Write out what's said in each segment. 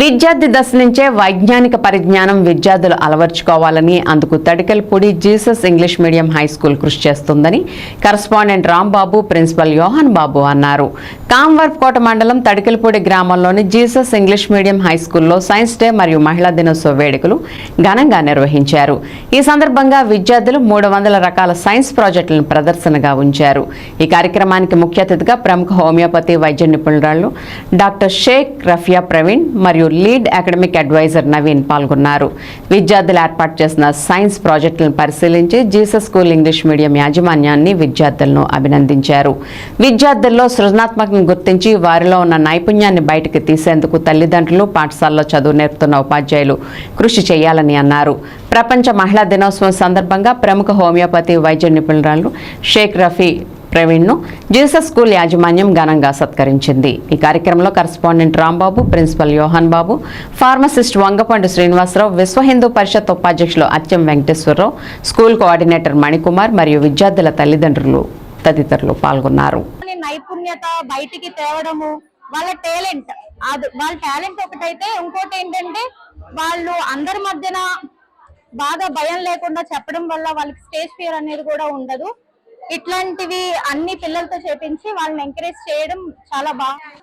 విద్యార్థి దశ నుంచే వైజ్ఞానిక పరిజ్ఞానం విద్యార్థులు అలవర్చుకోవాలని అందుకు Tadikalapudi Jesus English medium high school కృషి చేస్తుందని కరస్పాండెంట్ రాంబాబు ప్రిన్సిపల్ యోహన్ బాబు అన్నారు. కాంవర్కోట మండలం తడికల్పూడి గ్రామంలోని జీసస్ ఇంగ్లీష్ మీడియం హై స్కూల్లో సైన్స్ డే మరియు మహిళా దినోత్సవ వేడుకలు ఘనంగా నిర్వహించారు. ఈ సందర్భంగా విద్యార్థులు 300 రకాల సైన్స్ ప్రాజెక్టులను ప్రదర్శనగా ఉంచారు. ఈ కార్యక్రమానికి ముఖ్య అతిథిగా ప్రముఖ హోమియోపతి వైద్య నిపుణురాలు డాక్టర్ షేక్ రఫియా ప్రవీణ్ మరియు లీడ్ అకాడమిక్ అడ్వైజర్ నవీన్ పాల్గొన్నారు. విద్యార్థులు ఏర్పాటు చేసిన సైన్స్ ప్రాజెక్టులను పరిశీలించి జీసస్ స్కూల్ ఇంగ్లీష్ మీడియం యాజమాన్యాన్ని విద్యార్థులను అభినందించారు. విద్యార్థుల్లో సృజనాత్మకతను గుర్తించి వారిలో ఉన్న నైపుణ్యాన్ని బయటకు తీసేందుకు తల్లిదండ్రులు, పాఠశాలలో చదువు నేర్పుతున్న ఉపాధ్యాయులు కృషి చేయాలని అన్నారు. ప్రపంచ మహిళా దినోత్సవం సందర్భంగా ప్రముఖ హోమియోపతి వైద్య నిపుణురాలు షేక్ రఫీ ప్రవీణ్ను జీసస్ స్కూల్ యాజమాన్యం ఘనంగా సత్కరించింది. ఈ కార్యక్రమంలో కరస్పాండెంట్ రాంబాబు, ప్రిన్సిపల్ యోహన్ బాబు, ఫార్మసిస్ట్ వంగపండు శ్రీనివాసరావు, విశ్వ హిందూ పరిషత్ ఉపాధ్యక్షులు అత్యం వెంకటేశ్వరరావు, స్కూల్ కోఆర్డినేటర్ మణికుమార్ మరియు విద్యార్థుల తల్లిదండ్రులు తదితరులు పాల్గొన్నారు. నైపుణ్యత బయటికి తేవడము, వాళ్ళ టాలెంట్ ఒకటైతే ఇంకోటి ఏంటంటే వాళ్ళు అందరి మధ్యన బాగా భయం లేకుండా చెప్పడం వల్ల వాళ్ళకి స్టేజ్ ఫియర్ అనేది కూడా ఉండదు. ఇట్లాంటివి అన్ని పిల్లలతో చేపించి వాళ్ళని ఎంకరేజ్ చేయడం చాలా బాగుంది.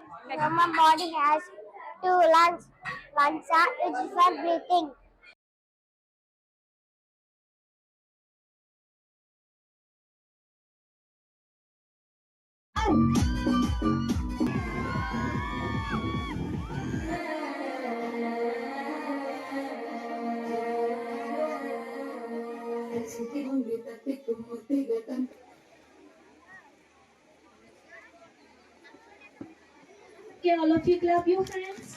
Okay, all of you clap your hands.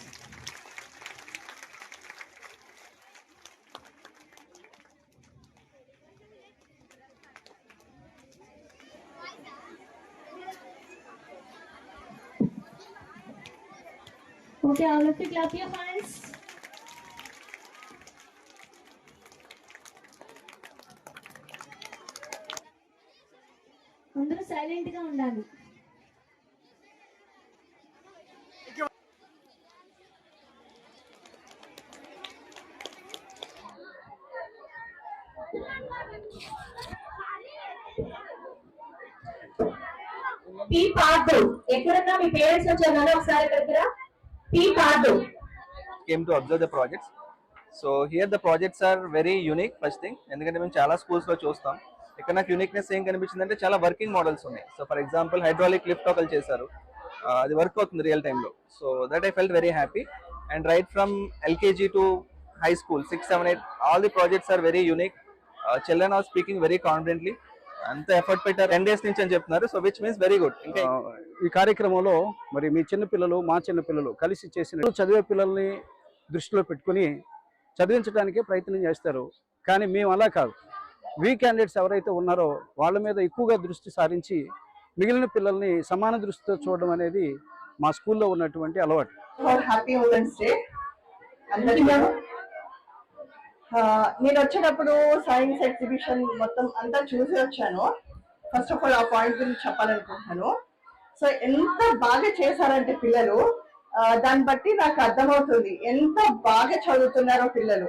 Okay, all of you clap your hands. అందరూ సైలెంట్ గా ఉండాలి. P part 2 ఎక్కడన్నా మీ పేరెంట్స్ వచ్చారని ఒకసారి దగ్గర P part 2 came to observe the projects. So here the projects are very unique. First thing, ఎందుకంటే మేము చాలా స్కూల్స్ లో చూస్తాం. ఇక్కడ నాకు యూనిక్నెస్ ఏం కనిపించింది అంటే చాలా వర్కింగ్ మోడల్స్ ఉన్నాయి. So for example hydraulic lift ఒకళ్ళు చేశారు, అది వర్క్ అవుతుంది రియల్ టైంలో. So that I felt very happy. And right from LKG to high school 6, 7, 8 all the projects are very unique. Children are speaking very confidently. అంత effort పెట్టారు 10 days నుంచి అని చెప్తున్నారు. So which means very good. ఇంకా ఈ కార్యక్రమంలో మరి మీ చిన్నపిల్లలు, మా చిన్నపిల్లలు కలిసి చేసిన చదివే పిల్లల్ని దృష్టిలో పెట్టుకుని చదివించడానికే ప్రయత్నం చేస్తారు. కానీ మేము అలా కాదు. వీక్ క్యాండిడేట్స్ ఎవరైతే ఉన్నారో వాళ్ళ మీద ఎక్కువగా దృష్టి సారించి మిగిలిన పిల్లల్ని సమాన దృష్టితో చూడడం అనేది మా స్కూల్లో ఉన్నటువంటి అలవాటు. హ్యాపీ ఉమెన్స్ డే అందరికీ. నేను వచ్చేటప్పుడు సైన్స్ ఎగ్జిబిషన్ మొత్తం అంతా చూసి వచ్చాను. ఫస్ట్ ఆఫ్ ఆల్ ఆ పాయింట్ గురించి చెప్పాలనుకుంటున్నాను. సో ఎంత బాగా చేశారంటే పిల్లలు, దాన్ని బట్టి నాకు అర్థమవుతుంది ఎంత బాగా చదువుతున్నారో పిల్లలు.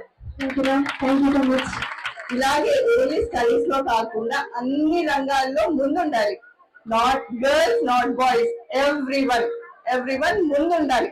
ఇలాగే ఓన్లీ స్టడీస్ లో కాకుండా అన్ని రంగాల్లో ముందుండాలి. Not girls, not boys, everyone ముందుండాలి.